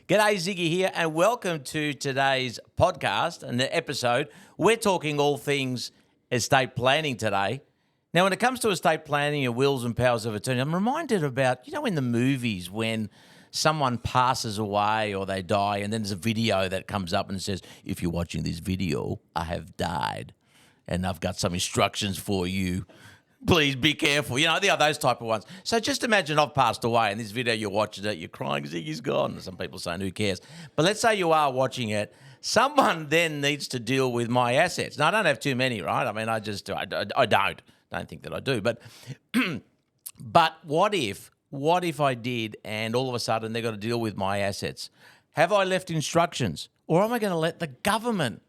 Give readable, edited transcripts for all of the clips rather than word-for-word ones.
G'day, Ziggy here, and welcome to today's podcast and the episode. We're talking all things estate planning today. Now, when it comes to estate planning and wills and powers of attorney, I'm reminded about, in the movies when someone passes away or they die and then there's a video that comes up and says, if you're watching this video, I have died and I've got some instructions for you. Please be careful. Those type of ones. So just imagine I've passed away and this video you're watching it, you're crying, Ziggy's gone. Some people saying, who cares? But let's say you are watching it. Someone then needs to deal with my assets. Now, I don't have too many, right? I mean, I don't think that I do. But but what if I did and all of a sudden they've got to deal with my assets? Have I left instructions or am I going to let the government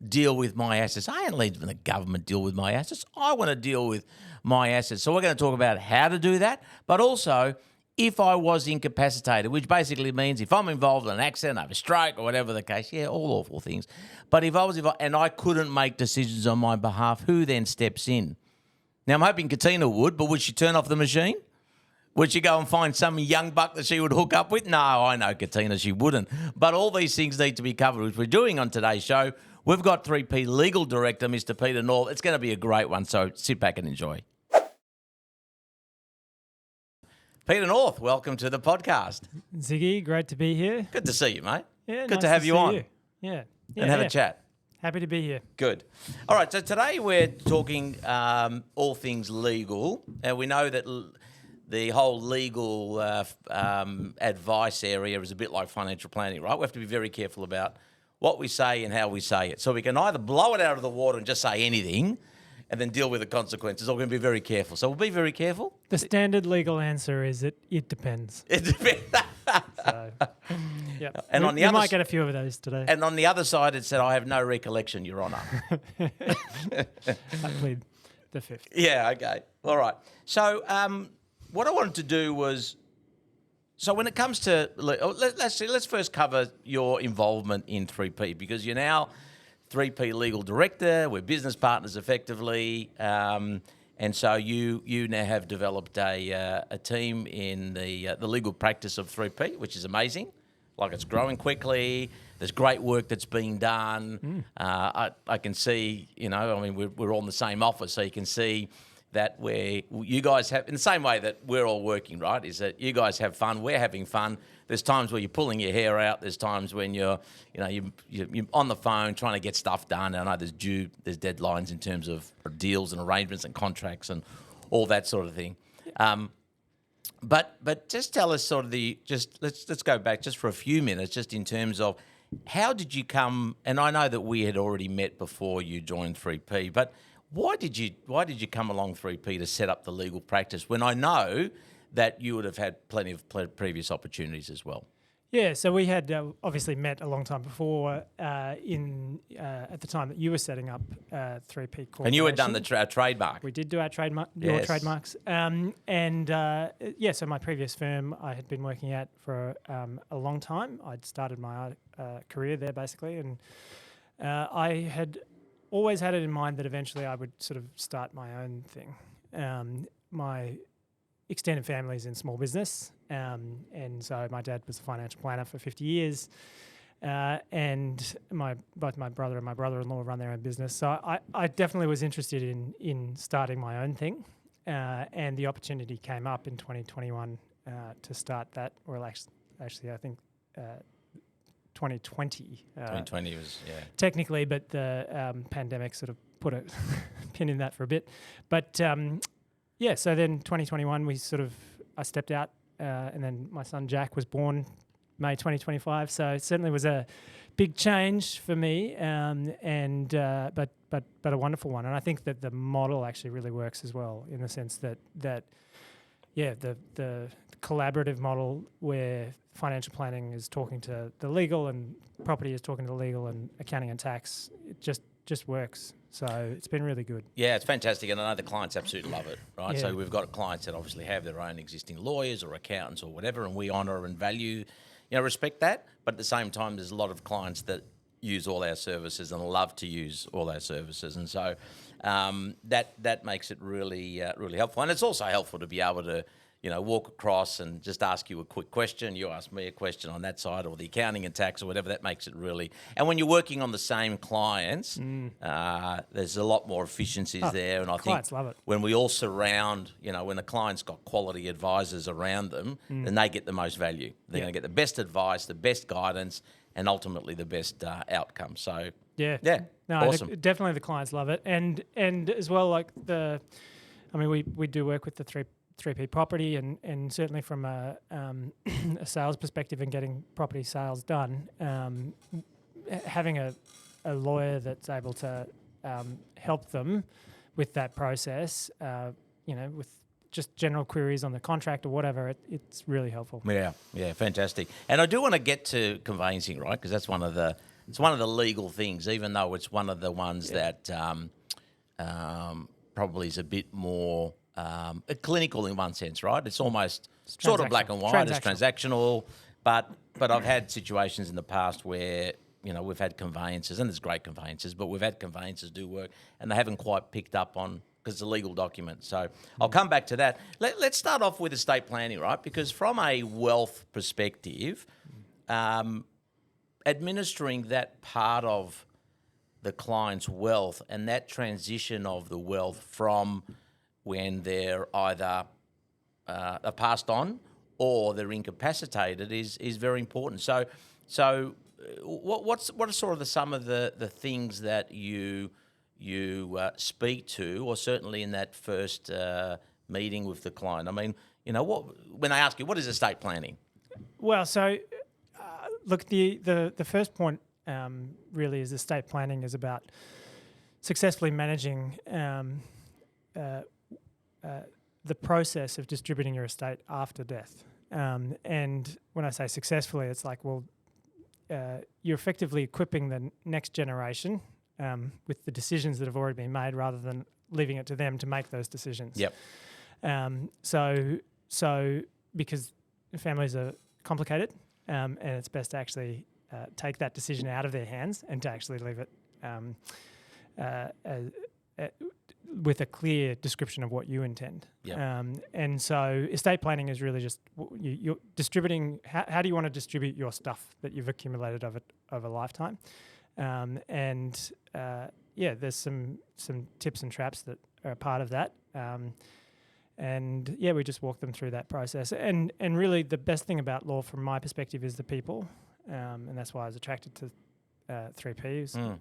deal with my assets? I ain't leaving the government deal with my assets. I want to deal with my assets. So we're going to talk about how to do that, but also if I was incapacitated, which basically means if I'm involved in an accident, I have a stroke or whatever the case, all awful things. But if I couldn't make decisions on my behalf, who then steps in? Now, I'm hoping Katina would, but would she turn off the machine? Would she go and find some young buck that she would hook up with? No, I know, Katina, she wouldn't. But all these things need to be covered, which we're doing on today's show. We've got 3P Legal Director, Mr. Peter North. It's going to be a great one, so sit back and enjoy. Peter North, welcome to the podcast. Ziggy, great to be here. Good to see you, mate. Yeah, Good to have you on. Yeah. And have a chat. Happy to be here. Good. All right, so today we're talking all things legal, and we know that the whole legal advice area is a bit like financial planning, right? We have to be very careful about what we say and how we say it. So we can either blow it out of the water and just say anything and then deal with the consequences, or we're going to be very careful. So we'll be very careful. The standard legal answer is it depends. It depends. So, yep. And we might get a few of those today. And on the other side, it said, I have no recollection, Your Honour. I plead the fifth. Yeah, okay. All right. So what I wanted to do was, so when it comes to, let's first cover your involvement in 3P, because you're now 3P Legal Director. We're business partners effectively, and so you now have developed a team in the legal practice of 3P, which is amazing. Like, it's growing quickly. There's great work that's being done. I can see, we're all in the same office, so you can see that you guys have, in the same way that we're all working, right, is that you guys have fun, we're having fun. There's times where you're pulling your hair out. There's times when you're on the phone trying to get stuff done. I know there's deadlines in terms of deals and arrangements and contracts and all that sort of thing. But just tell us sort of let's go back just for a few minutes, just in terms of how did you come, and I know that we had already met before you joined 3P, but why did you come along 3P to set up the legal practice when I know that you would have had plenty of previous opportunities as well? Yeah, so we had obviously met a long time before at the time that you were setting up 3P Corporation. And you had done the trademark. We did do our trademark, yes. Your trademarks. So my previous firm I had been working at for a long time. I'd started my career there basically, and I had always had it in mind that eventually I would sort of start my own thing. My extended family's in small business, and so my dad was a financial planner for 50 years, and both my brother and my brother-in-law run their own business. So I definitely was interested in starting my own thing, and the opportunity came up in 2021 to start that, or actually I think 2020. 2020 was, yeah. Technically, but the pandemic sort of put a pin in that for a bit. But so then 2021 I stepped out, and then my son Jack was born May 2025. So it certainly was a big change for me, but a wonderful one. And I think that the model actually really works as well, in the sense that the collaborative model where financial planning is talking to the legal and property is talking to the legal and accounting and tax, it just works. So it's been really good. Yeah, it's fantastic, and I know the clients absolutely love it, right? Yeah. So we've got clients that obviously have their own existing lawyers or accountants or whatever, and we honour and value, respect that. But at the same time, there's a lot of clients that use all our services and love to use all our services, and so that makes it really really helpful. And it's also helpful to be able to walk across and just ask you a quick question. You ask me a question on that side, or the accounting and tax or whatever. That makes it really. And when you're working on the same clients, there's a lot more efficiencies there. And I think clients love it. when we all surround, when a client's got quality advisors around them, then they get the most value. They're going to get the best advice, the best guidance, and ultimately the best outcome. So yeah, no, awesome. Definitely the clients love it, and as well, like we do work with the 3P property, and certainly from a sales perspective and getting property sales done, having a lawyer that's able to help them with that process, with just general queries on the contract or whatever, it's really helpful. Yeah, fantastic. And I do want to get to conveyancing, right? Because that's one of the legal things, even though it's one of the ones that probably is a bit more clinical in one sense, right? It's almost sort of black and white. It's transactional, but I've had situations in the past where we've had conveyancers, and there's great conveyancers, but we've had conveyancers do work and they haven't quite picked up on, because it's a legal document. So I'll come back to that. Let's start off with estate planning, right? Because from a wealth perspective, administering that part of the client's wealth and that transition of the wealth from when they're either are passed on or they're incapacitated is very important. So what are sort of some of the things that you speak to, or certainly in that first meeting with the client? I mean, when I ask you, what is estate planning? Well, so look, the first point really is estate planning is about successfully managing the process of distributing your estate after death. And when I say successfully, it's like, well, you're effectively equipping the next generation with the decisions that have already been made, rather than leaving it to them to make those decisions. Yep. So because families are complicated, and it's best to actually take that decision out of their hands and to actually leave it with a clear description of what you intend. Yep. And so estate planning is really just you're distributing. How do you want to distribute your stuff that you've accumulated over a lifetime? There's some tips and traps that are a part of that. We just walk them through that process. And really the best thing about law from my perspective is the people. And that's why I was attracted to 3P,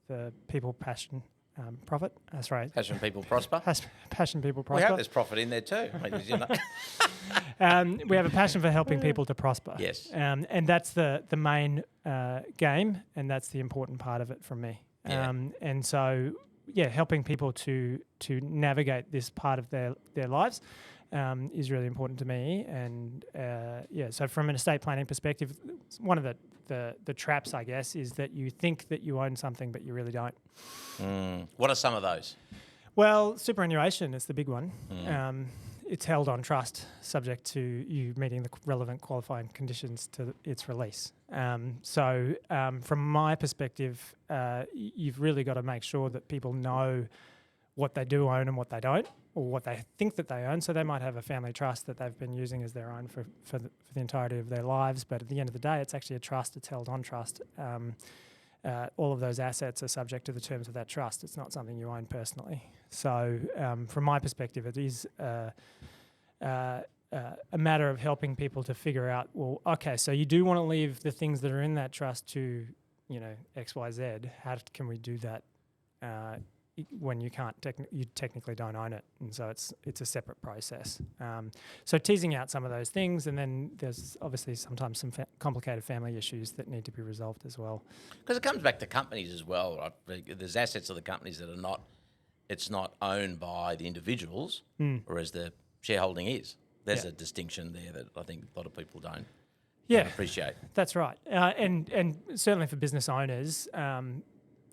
the people, passion, profit. That's right. Passion, people, prosper. Passion, people, prosper. We hope there's profit in there too. We have a passion for helping people to prosper. Yes. And that's the main game, and that's the important part of it from me. Yeah. And so, helping people to navigate this part of their lives is really important to me. And so from an estate planning perspective, one of the traps, I guess, is that you think that you own something, but you really don't. What are some of those? Well, superannuation is the big one. It's held on trust, subject to you meeting the relevant qualifying conditions to its release. From my perspective, you've really got to make sure that people know what they do own and what they don't, or what they think that they own. So they might have a family trust that they've been using as their own for the entirety of their lives, but at the end of the day, it's actually a trust. It's held on trust. All of those assets are subject to the terms of that trust. It's not something you own personally. So from my perspective, it is a matter of helping people to figure out, well, okay, so you do want to leave the things that are in that trust to, X, Y, Z. How can we do that when you can't, you technically don't own it, and so it's a separate process. So teasing out some of those things, and then there's obviously sometimes some complicated family issues that need to be resolved as well. Because it comes back to companies as well, right? There's assets of the companies that are not, it's not owned by the individuals, whereas the shareholding is. There's a distinction there that I think a lot of people don't appreciate. That's right. And certainly for business owners,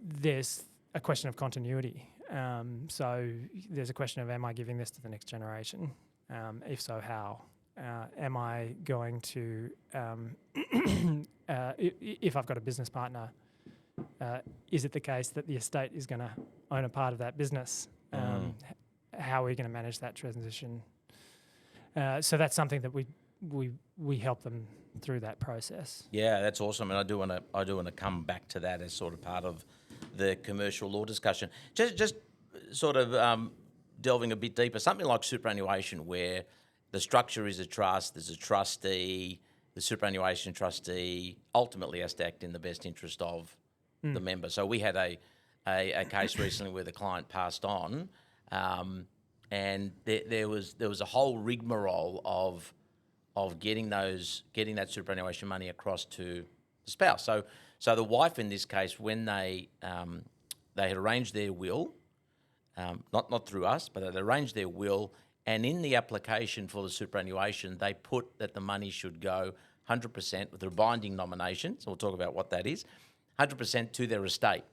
there's a question of continuity. So there's a question of, am I giving this to the next generation? If so, how? Am I going to, if I've got a business partner, is it the case that the estate is going to own a part of that business? How are we going to manage that transition? So that's something that we help them through that process. Yeah, that's awesome, and I do want to come back to that as sort of part of the commercial law discussion. Just sort of delving a bit deeper, something like superannuation, where the structure is a trust, there's a trustee, the superannuation trustee ultimately has to act in the best interest of the member. So we had a case recently where the client passed on, and there was a whole rigmarole of getting that superannuation money across to the spouse. So the wife in this case, when they had arranged their will, not through us, but they arranged their will, and in the application for the superannuation, they put that the money should go 100% with a binding nomination. So we'll talk about what that is, 100% to their estate.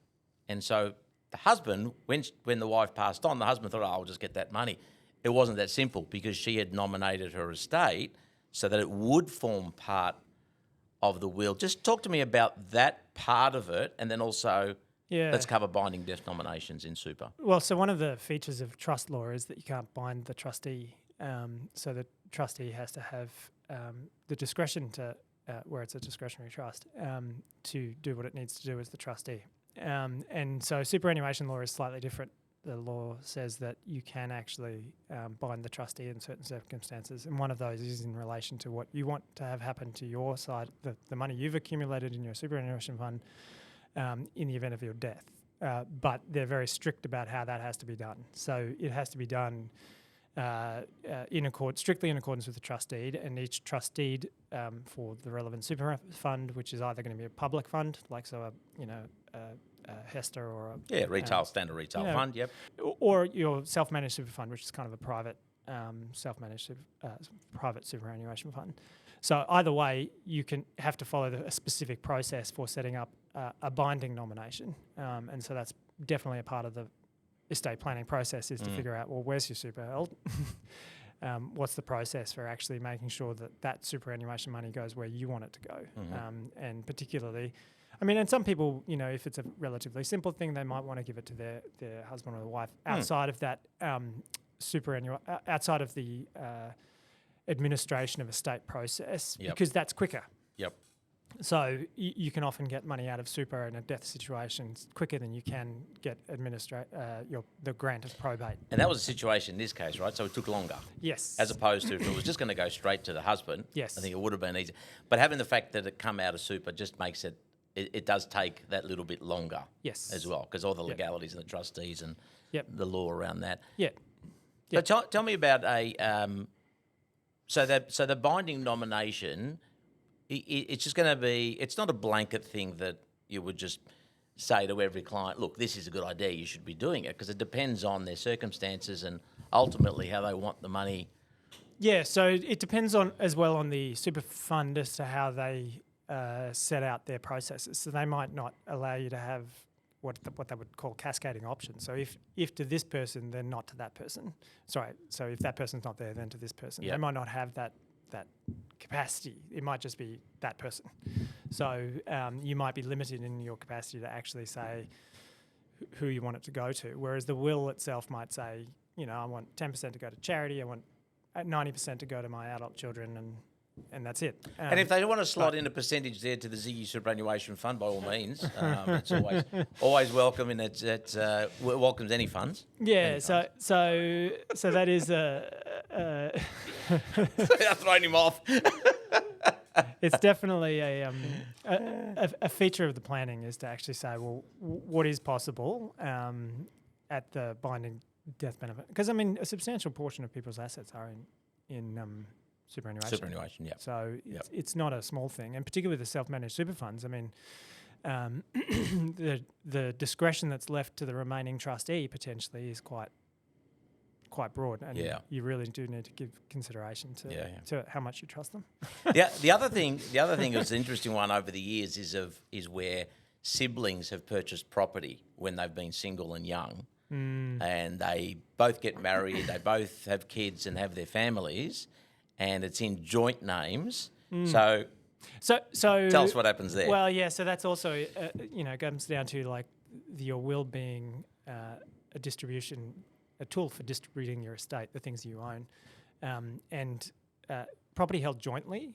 And so the husband, when the wife passed on, the husband thought, I'll just get that money. It wasn't that simple, because she had nominated her estate so that it would form part of the will. Just talk to me about that part of it, and then also let's cover binding death nominations in super. Well, so one of the features of trust law is that you can't bind the trustee. So the trustee has to have the discretion to, where it's a discretionary trust, to do what it needs to do as the trustee. And so superannuation law is slightly different. The law says that you can actually bind the trustee in certain circumstances, and one of those is in relation to what you want to have happen to your side, the money you've accumulated in your superannuation fund, in the event of your death. But they're very strict about how that has to be done. So it has to be done strictly in accordance with the trust deed, and each trust deed for the relevant super fund, which is either going to be a public fund, like a Hester or a standard retail fund, yep, or your self-managed super fund, which is kind of a private self-managed private superannuation fund. So either way, you can have to follow a specific process for setting up a binding nomination, and so that's definitely a part of the estate planning process, is to figure out, well, where's your super held? What's the process for actually making sure that superannuation money goes where you want it to go? And particularly, and some people, if it's a relatively simple thing, they might want to give it to their husband or their wife outside of that outside of the administration of estate process, because that's quicker. Yep. So you can often get money out of super in a death situation quicker than you can get the grant of probate. And that was a situation in this case, right? So it took longer. Yes. As opposed to if it was just going to go straight to the husband. Yes. I think it would have been easy. But having the fact that it come out of super just makes it does take that little bit longer. Yes. As well, because all the legalities and the trustees and the law around that. Yeah. So tell me about so the binding nomination. It's just going to be. It's not a blanket thing that you would just say to every client, look, this is a good idea, you should be doing it, because it depends on their circumstances and ultimately how they want the money. Yeah, so it depends on the super fund as to how they set out their processes. So they might not allow you to have what they would call cascading options. So if to this person, then not to that person. Sorry, so if that person's not there, then to this person. They might not have that capacity. It might just be that person. So you might be limited in your capacity to actually say who you want it to go to, whereas the will itself might say, I want 10% to go to charity, I want 90% to go to my adult children, and that's it. And if they want to slot in a percentage there to the Ziggy Superannuation Fund, by all means, it's always welcome, and it welcomes any funds. Yeah, so that is a throwing him off. It's definitely a feature of the planning, is to actually say, well, what is possible at the binding death benefit? Because a substantial portion of people's assets are in superannuation. Superannuation, yeah. So it's not a small thing, and particularly with the self-managed super funds. The discretion that's left to the remaining trustee potentially is quite broad, and you really do need to give consideration to how much you trust them. The other thing that's an interesting one over the years is where siblings have purchased property when they've been single and young, and they both get married, they both have kids and have their families, and it's in joint names. So tell us what happens there. Well, so that's also comes down to your will being a tool for distributing your estate, the things you own. And property held jointly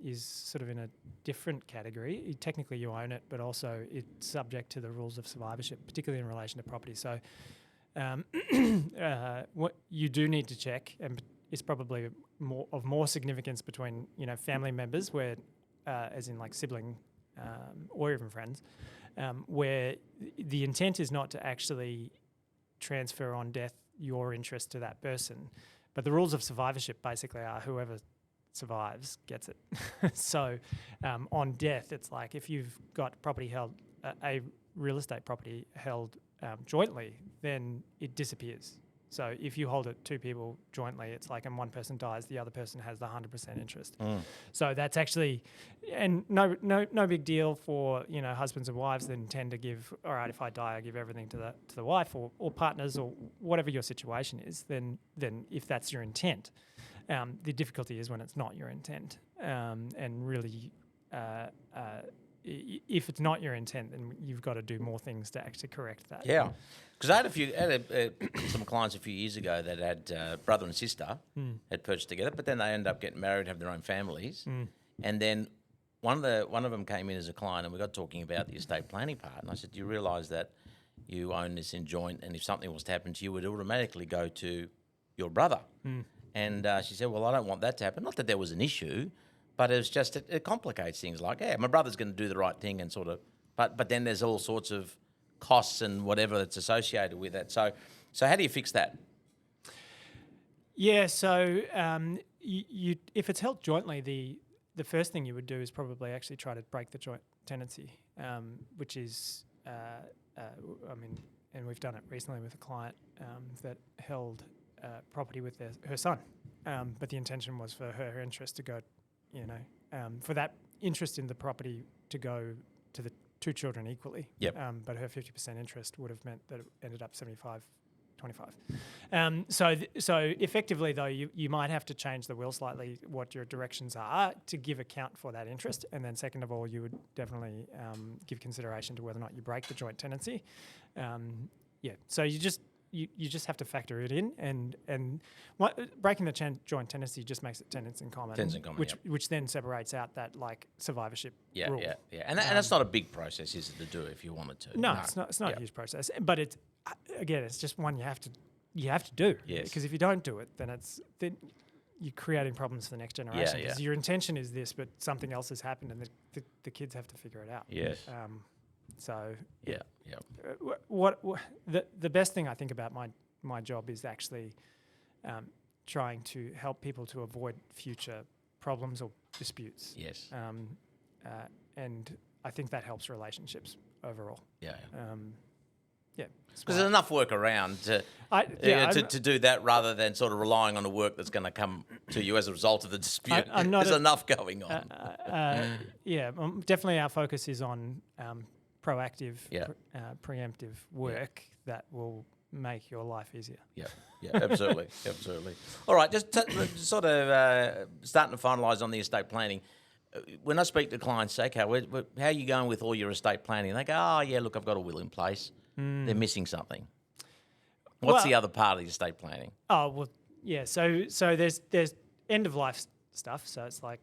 is sort of in a different category. Technically, you own it, but also it's subject to the rules of survivorship, particularly in relation to property. So, what you do need to check, and it's probably more significance between family members, where, as in like sibling or even friends, where the intent is not to actually transfer on death your interest to that person, but the rules of survivorship basically are whoever survives gets it. So on death, it's like if you've got property held, a real estate property held jointly, then it disappears. So if you hold it two people jointly, it's like, and one person dies, the other person has the 100% interest. So that's actually, and no big deal for husbands and wives then tend to give. All right, if I die, I give everything to the wife or partners or whatever your situation is. Then if that's your intent, the difficulty is when it's not your intent, and really. If it's not your intent, then you've got to do more things to actually correct that. Yeah, because I had some clients a few years ago that had brother and sister had purchased together, but then they ended up getting married, have their own families, and then one of them came in as a client, and we got talking about the estate planning part, and I said, "Do you realise that you own this in joint, and if something was to happen to you, it would automatically go to your brother?" And she said, "Well, I don't want that to happen. Not that there was an issue." But it's just, it complicates things like, my brother's going to do the right thing and sort of, but then there's all sorts of costs and whatever that's associated with that. So how do you fix that? Yeah, so you if it's held jointly, the first thing you would do is probably actually try to break the joint tenancy, which is, and we've done it recently with a client that held property with her son, but the intention was for her interest to go, for that interest in the property to go to the two children equally. Yep. But her 50% interest would have meant that it ended up 75-25. So effectively, though, you might have to change the will slightly, what your directions are, to give account for that interest. And then second of all, you would definitely give consideration to whether or not you break the joint tenancy. So you just have to factor it in, and breaking the joint tenancy just makes it tenants in common, which then separates out that like survivorship rule. Yeah. And that's not a big process, is it, to do if you wanted to? No, it's not a huge process, but it's just one you have to do. Yes. Because if you don't do it, then you're creating problems for the next generation. Because your intention is this, but something else has happened, and the kids have to figure it out. Yes. What the best thing I think about my job is actually trying to help people to avoid future problems or disputes. Yes. And I think that helps relationships overall. Yeah. Because there's enough work around to do that, rather than sort of relying on the work that's going to come to you as a result of the dispute. There's enough going on. Definitely our focus is on proactive, preemptive work that will make your life easier. Yeah, absolutely. All right, just sort of starting to finalise on the estate planning. When I speak to clients, say, okay, how are you going with all your estate planning? And they go, oh, yeah, look, I've got a will in place. They're missing something. What's the other part of the estate planning? Oh, well, yeah, so there's end of life stuff. So it's like,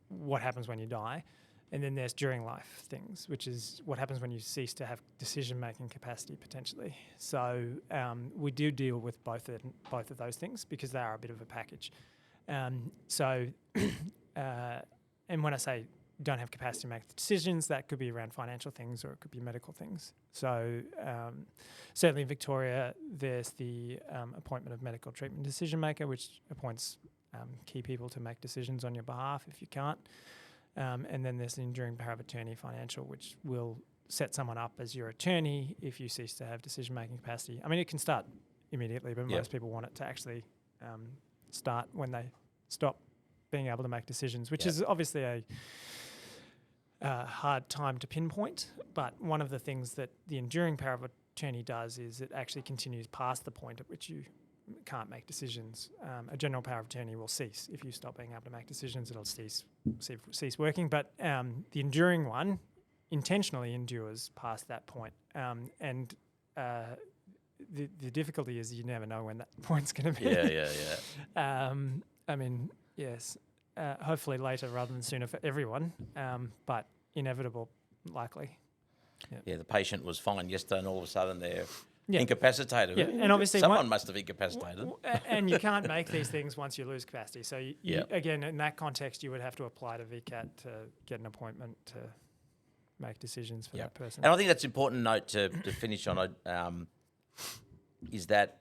what happens when you die. And then there's during life things, which is what happens when you cease to have decision-making capacity potentially. So we do deal with both of those things because they are a bit of a package. And when I say don't have capacity to make decisions, that could be around financial things or it could be medical things. So certainly in Victoria, there's the appointment of medical treatment decision maker, which appoints key people to make decisions on your behalf if you can't. And then there's the enduring power of attorney financial, which will set someone up as your attorney if you cease to have decision-making capacity. I mean, it can start immediately, but most people want it to actually start when they stop being able to make decisions, which is obviously a hard time to pinpoint. But one of the things that the enduring power of attorney does is it actually continues past the point at which you can't make decisions. A general power of attorney will cease. If you stop being able to make decisions, it'll cease working. But the enduring one intentionally endures past that point. And the difficulty is you never know when that point's going to be. Yeah. I mean, yes, hopefully later rather than sooner for everyone, but inevitable, likely. Yeah, the patient was fine yesterday and all of a sudden they're Yeah. incapacitated. Yeah, and obviously someone must have incapacitated. And you can't make these things once you lose capacity. So you, Yep. again, in that context, you would have to apply to VCAT to get an appointment to make decisions for that person. And I think that's an important note to finish on. Is that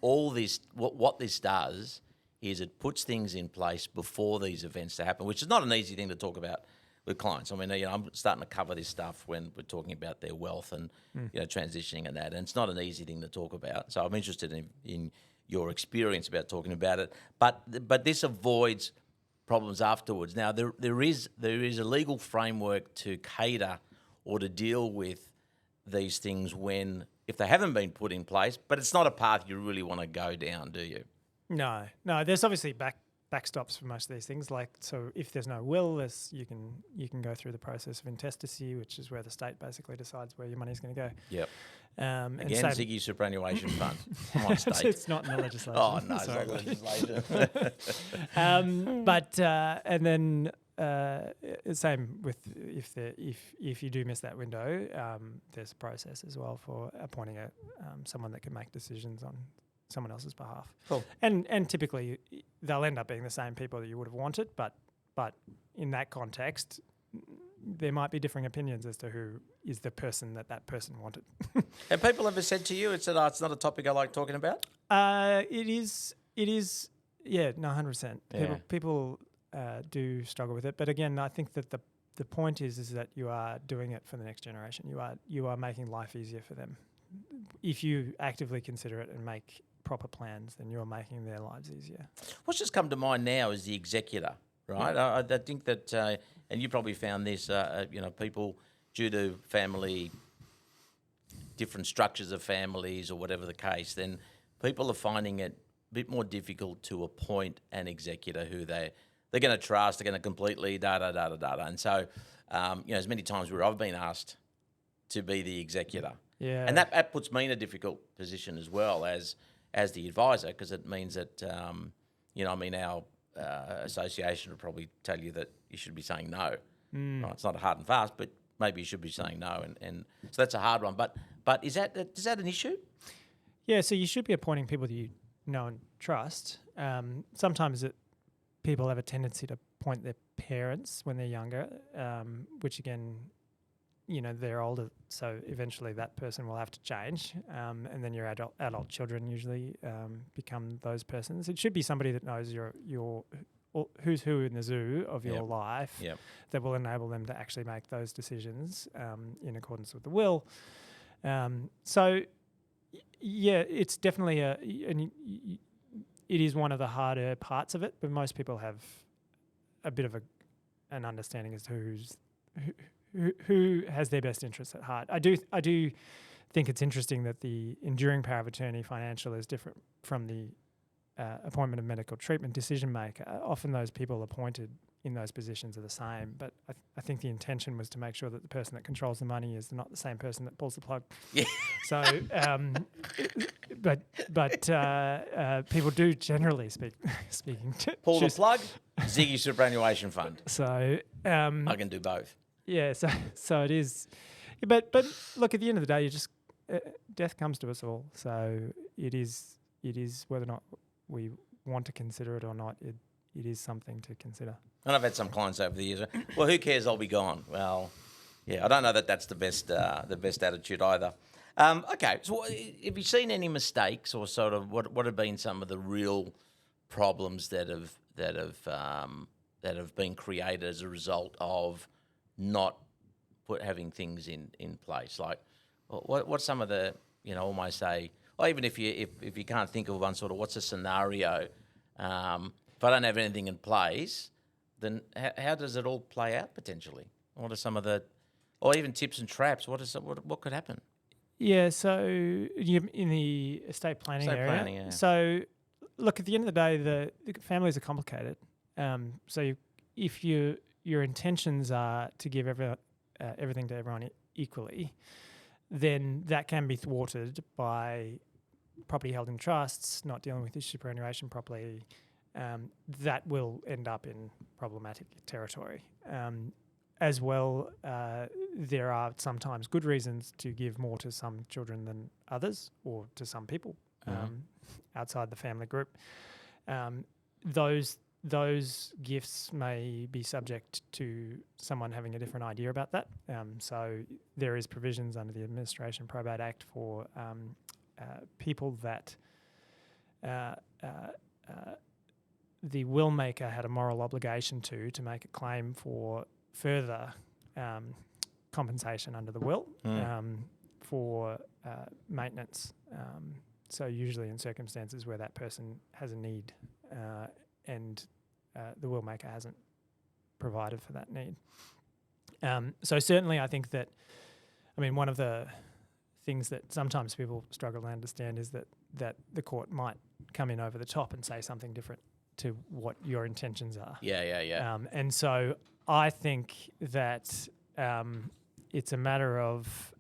all this? What this does is it puts things in place before these events to happen, which is not an easy thing to talk about with clients. I mean, I'm starting to cover this stuff when we're talking about their wealth and transitioning and that, and it's not an easy thing to talk about. So I'm interested in your experience about talking about it. But this avoids problems afterwards. Now there is a legal framework to cater or to deal with these things if they haven't been put in place, but it's not a path you really want to go down, do you? No. There's obviously backstops for most of these things. Like, so if there's no will, you can go through the process of intestacy, which is where the state basically decides where your money's going to go. Yep. And Again, Ziggy Superannuation Fund. Come on, state. It's not in the legislation. Oh no, Sorry. it's not legislation. But and then same with if you do miss that window, there's a process as well for appointing someone that can make decisions on someone else's behalf. Cool. And typically they'll end up being the same people that you would have wanted, but in that context, there might be differing opinions as to who is the person that person wanted. Have people ever said to you, it's not a topic I like talking about? It is. Yeah, no, 100%. Yeah. People do struggle with it, but again, I think that the point is that you are doing it for the next generation. You are making life easier for them. If you actively consider it and make proper plans, then you're making their lives easier. What's just come to mind now is the executor, right? Yeah. I think that, and you probably found this, people due to family, different structures of families or whatever the case, then people are finding it a bit more difficult to appoint an executor who they're going to trust, they're going to completely da-da-da-da-da. And so, as many times where I've been asked to be the executor. Yeah. And that puts me in a difficult position as well as the advisor, because it means that, our association would probably tell you that you should be saying no. Right? It's not a hard and fast, but maybe you should be saying no. And so that's a hard one. But is that an issue? Yeah, so you should be appointing people that you know and trust. Sometimes people have a tendency to appoint their parents when they're younger, which again, they're older, so eventually that person will have to change, and then your adult children usually become those persons. It should be somebody that knows your who's who in the zoo of your life that will enable them to actually make those decisions in accordance with the will. It's definitely it is one of the harder parts of it, but most people have a bit of an understanding as to who has their best interests at heart. I do think it's interesting that the enduring power of attorney financial is different from the appointment of medical treatment decision maker. Often those people appointed in those positions are the same, but I think the intention was to make sure that the person that controls the money is not the same person that pulls the plug. Yeah. So, but people do generally speaking to pull the plug, Ziggy Superannuation Fund. So I can do both. Yeah, so it is, but look, at the end of the day, you just death comes to us all. So it is whether or not we want to consider it or not. It is something to consider. And I've had some clients over the years. Well, who cares? I'll be gone. Well, yeah, I don't know that that's the best attitude either. Okay, so have you seen any mistakes or sort of what have been some of the real problems that have been created as a result of not having things in place? Like, what's some of the almost say, or even if you can't think of one, sort of what's a scenario? If I don't have anything in place, then how does it all play out potentially? What are some of the, or even tips and traps? What could happen? Yeah, so in the estate planning area. Planning, yeah. So look, at the end of the day, the families are complicated. So if your intentions are to give everything to everyone equally, then that can be thwarted by property held in trusts, not dealing with the superannuation properly, that will end up in problematic territory. As well, there are sometimes good reasons to give more to some children than others, or to some people outside the family group. Those gifts may be subject to someone having a different idea about that. So there is provisions under the Administration Probate Act for people that the will maker had a moral obligation to make a claim for further compensation under the will for maintenance. So usually in circumstances where that person has a need and the will maker hasn't provided for that need. So certainly I think that, one of the things that sometimes people struggle to understand is that the court might come in over the top and say something different to what your intentions are. Yeah. And so I think that it's a matter of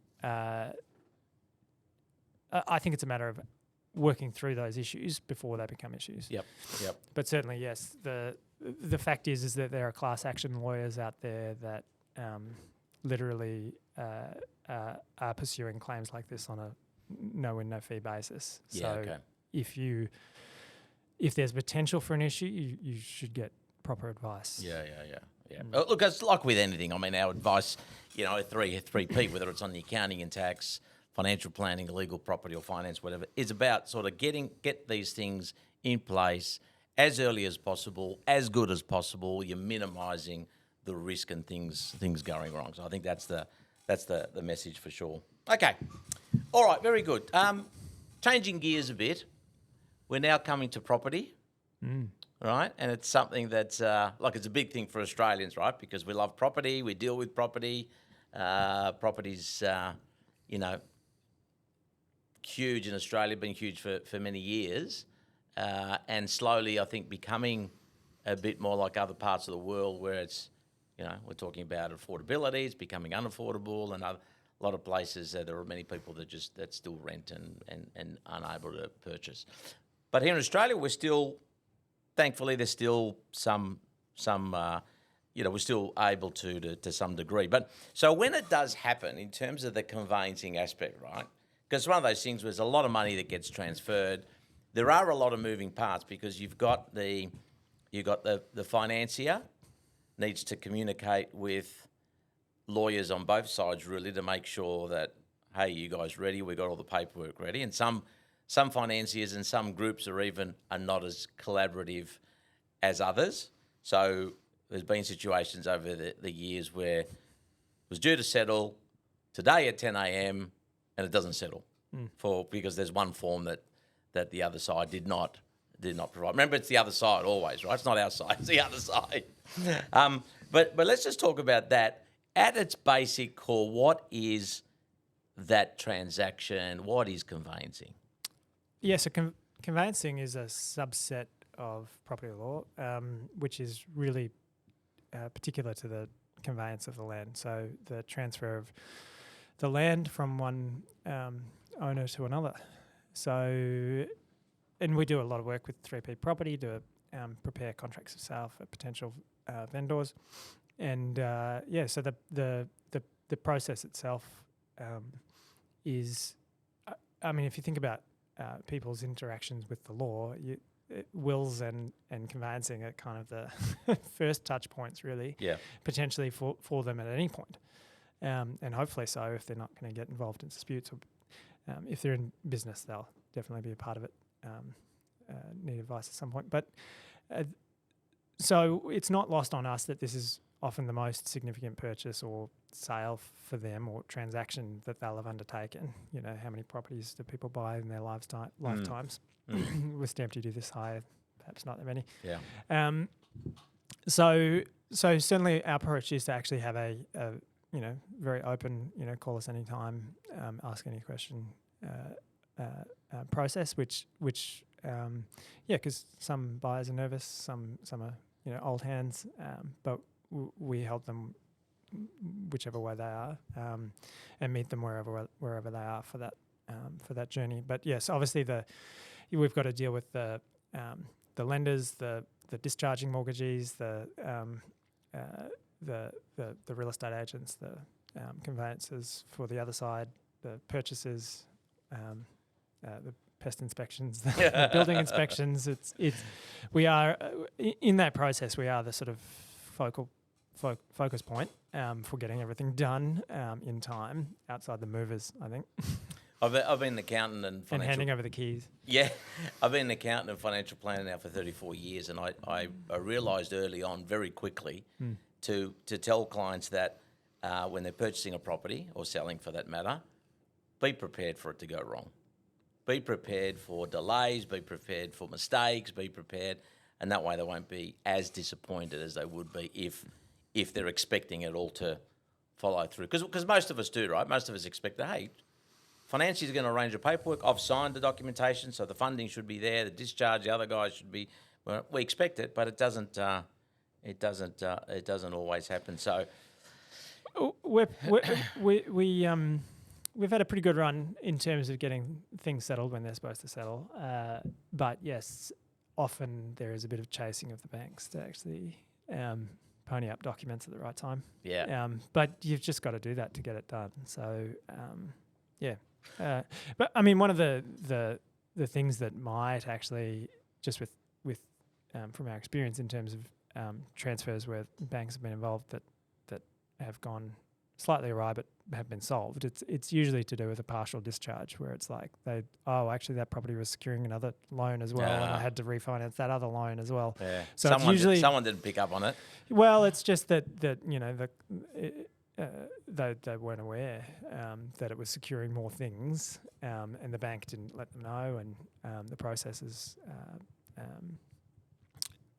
working through those issues before they become issues. Yep. But certainly, yes, the fact is that there are class action lawyers out there that literally are pursuing claims like this on a no-win, no-fee basis. Yeah, so if there's potential for an issue, you should get proper advice. Yeah. Look, it's like with anything. Our advice, 3P, whether it's on the accounting and tax, financial planning, legal, property or finance, whatever, is about sort of get these things in place as early as possible, as good as possible. You're minimising the risk and things going wrong. So I think that's the message for sure. Okay, all right, very good. Changing gears a bit, we're now coming to property, right? And it's something that's it's a big thing for Australians, right? Because we love property, we deal with property. Property's huge in Australia, been huge for many years, and slowly I think becoming a bit more like other parts of the world where it's, we're talking about affordability, it's becoming unaffordable, and a lot of places there are many people that still rent and unable to purchase. But here in Australia, we're still, thankfully, there's still some we're still able to some degree. But so when it does happen in terms of the conveyancing aspect, right? Because it's one of those things where there's a lot of money that gets transferred. There are a lot of moving parts because you've got the financier needs to communicate with lawyers on both sides really to make sure that, hey, you guys ready? We got all the paperwork ready. And some financiers and some groups are not as collaborative as others. So there's been situations over the years where it was due to settle today at 10 a.m. and it doesn't settle because there's one form that the other side did not provide. Remember, it's the other side always, right? It's not our side; it's the other side. But let's just talk about that at its basic core. What is that transaction? What is conveyancing? Yeah, so conveyancing is a subset of property law, which is really particular to the conveyance of the land. So the transfer of the land from one owner to another. So, and we do a lot of work with 3P Property to prepare contracts of sale for potential vendors. And so the process itself is, if you think about people's interactions with the law, wills and conveyancing are kind of the first touch points, really, potentially for them at any point. And hopefully so if they're not going to get involved in disputes. Or if they're in business, they'll definitely be a part of it, need advice at some point. But so it's not lost on us that this is often the most significant purchase or sale for them or transaction that they'll have undertaken. How many properties do people buy in their lifetimes? With stamp duty this high, perhaps not that many. Yeah. So certainly our approach is to actually have a very open, call us anytime, ask any question process, which because some buyers are nervous, some are, old hands, but we help them whichever way they are, and meet them wherever they are for that for that journey. But yes, obviously we've got to deal with the lenders, the discharging mortgagees, the real estate agents, the conveyancers for the other side, the purchasers, the pest inspections, the building inspections. We are in that process. We are the sort of focus point for getting everything done in time outside the movers, I think. I've been an accountant and handing over the keys. Yeah, I've been an accountant and financial planner now for 34 years, and I realised early on very quickly to tell clients that when they're purchasing a property or selling for that matter, be prepared for it to go wrong. Be prepared for delays, be prepared for mistakes, be prepared, and that way they won't be as disappointed as they would be if they're expecting it all to follow through. Because most of us do, right? Most of us expect that, hey, financiers are going to arrange the paperwork. I've signed the documentation, so the funding should be there. The discharge, the other guys should be. Well, we expect it, but it doesn't. It doesn't always happen. So we've had a pretty good run in terms of getting things settled when they're supposed to settle. But yes, often there is a bit of chasing of the banks to actually pony up documents at the right time. Yeah. But you've just got to do that to get it done. So yeah. But I mean, one of the things that might actually, just with from our experience in terms of transfers where banks have been involved that have gone slightly awry but have been solved, it's usually to do with a partial discharge where it's like actually that property was securing another loan as well, and I had to refinance that other loan as well. Yeah. So someone didn't pick up on it. Well, it's just that you know they weren't aware that it was securing more things, and the bank didn't let them know, and the processes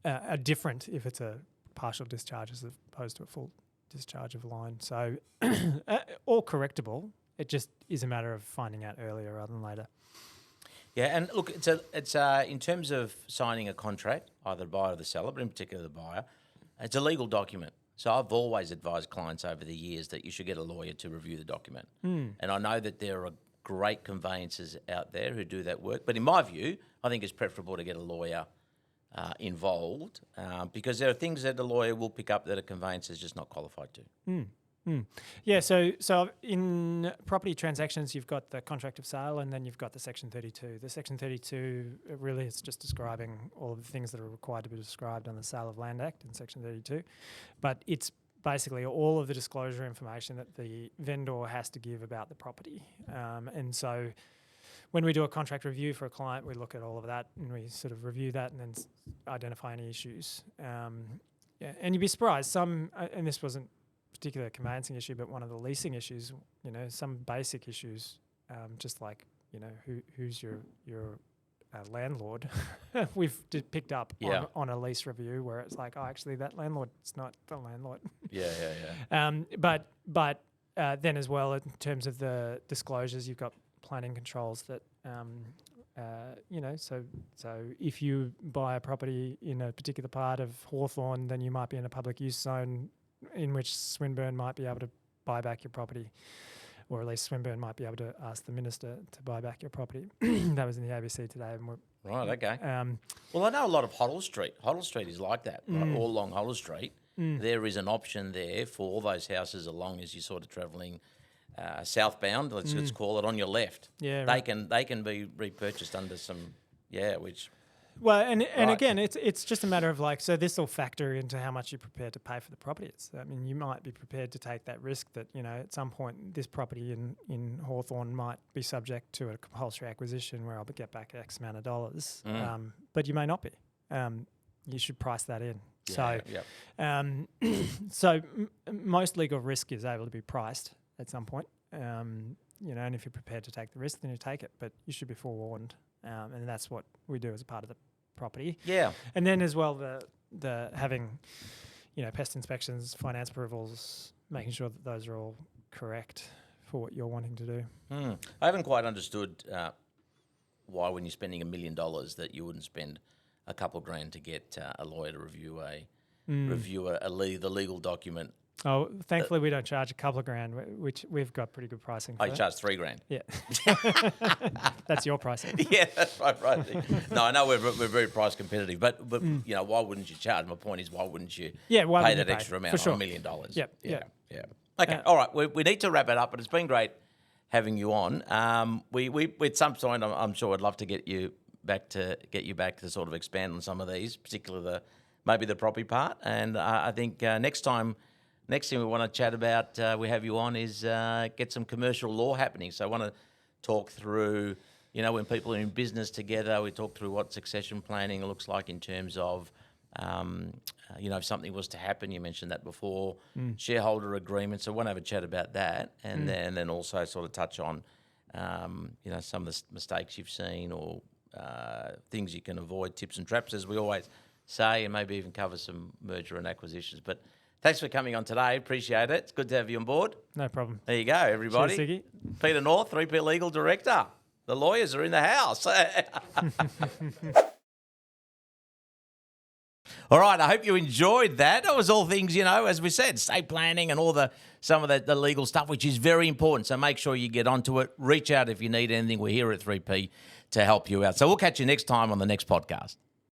are different if it's a partial discharge as opposed to a full discharge of a loan. So all correctable. It just is a matter of finding out earlier rather than later. Yeah, and look, it's in terms of signing a contract, either the buyer or the seller, but in particular the buyer, it's a legal document. So I've always advised clients over the years that you should get a lawyer to review the document. And I know that there are great conveyancers out there who do that work, but in my view, I think it's preferable to get a lawyer involved because there are things that a lawyer will pick up that a conveyancer is just not qualified to. Yeah, so in property transactions, you've got the contract of sale and then you've got the Section 32. The Section 32 really is just describing all of the things that are required to be described on the Sale of Land Act in Section 32. But it's basically all of the disclosure information that the vendor has to give about the property. And so when we do a contract review for a client, we look at all of that and we sort of review that and then identify any issues. And you'd be surprised, and this wasn't particular conveyancing issue, but one of the leasing issues, some basic issues, just like, who's your landlord, we've picked up on a lease review where it's like, actually that landlord's not the landlord. But then as well, in terms of the disclosures, you've got planning controls that, so if you buy a property in a particular part of Hawthorn, then you might be in a public use zone in which Swinburne might be able to buy back your property, or at least Swinburne might be able to ask the minister to buy back your property. That was in the ABC today. Right, okay. Well, I know a lot of Hoddle Street. Hoddle Street is like that, right? All along Hoddle Street. There is an option there for all those houses as long as you're sort of travelling southbound, let's call it, on your left. Yeah, they can be repurchased under some, which... Well, and again, it's just a matter of so this will factor into how much you're prepared to pay for the property. I mean, you might be prepared to take that risk that, at some point this property in Hawthorn might be subject to a compulsory acquisition where I'll get back X amount of dollars, but you may not be. You should price that in. Most legal risk is able to be priced at some point, and if you're prepared to take the risk, then you take it, but you should be forewarned. And that's what we do as a part of the property. Yeah. And then as well, the having, pest inspections, finance approvals, making sure that those are all correct for what you're wanting to do. I haven't quite understood why, when you're spending $1 million, that you wouldn't spend a couple grand to get a lawyer to review the legal document Oh, thankfully we don't charge a couple of grand, which we've got pretty good pricing for I that. charge $3,000. Yeah. That's your pricing. Yeah, that's right. No, I know we're very price competitive, but why wouldn't you charge? My point is, why wouldn't you Yeah, why pay wouldn't that you pay? extra For amount sure. on $1 million? Yep, Yeah. yeah. Okay, all right. We need to wrap it up, but it's been great having you on. We at some point, I'm sure I'd love to get you back to sort of expand on some of these, particularly maybe the property part. And I think next thing we want to chat about, we have you on, is get some commercial law happening. So I want to talk through, when people are in business together, we talk through what succession planning looks like in terms of, if something was to happen, you mentioned that before, shareholder agreements. So I want to have a chat about that, and then also sort of touch on, some of the mistakes you've seen or things you can avoid, tips and traps, as we always say, and maybe even cover some merger and acquisitions. But thanks for coming on today. Appreciate it. It's good to have you on board. No problem. There you go, everybody. Cheers, Siggy. Peter North, 3P Legal Director. The lawyers are in the house. All right, I hope you enjoyed that. That was all things, as we said, estate planning and all some of the legal stuff, which is very important. So make sure you get onto it. Reach out if you need anything. We're here at 3P to help you out. So we'll catch you next time on the next podcast.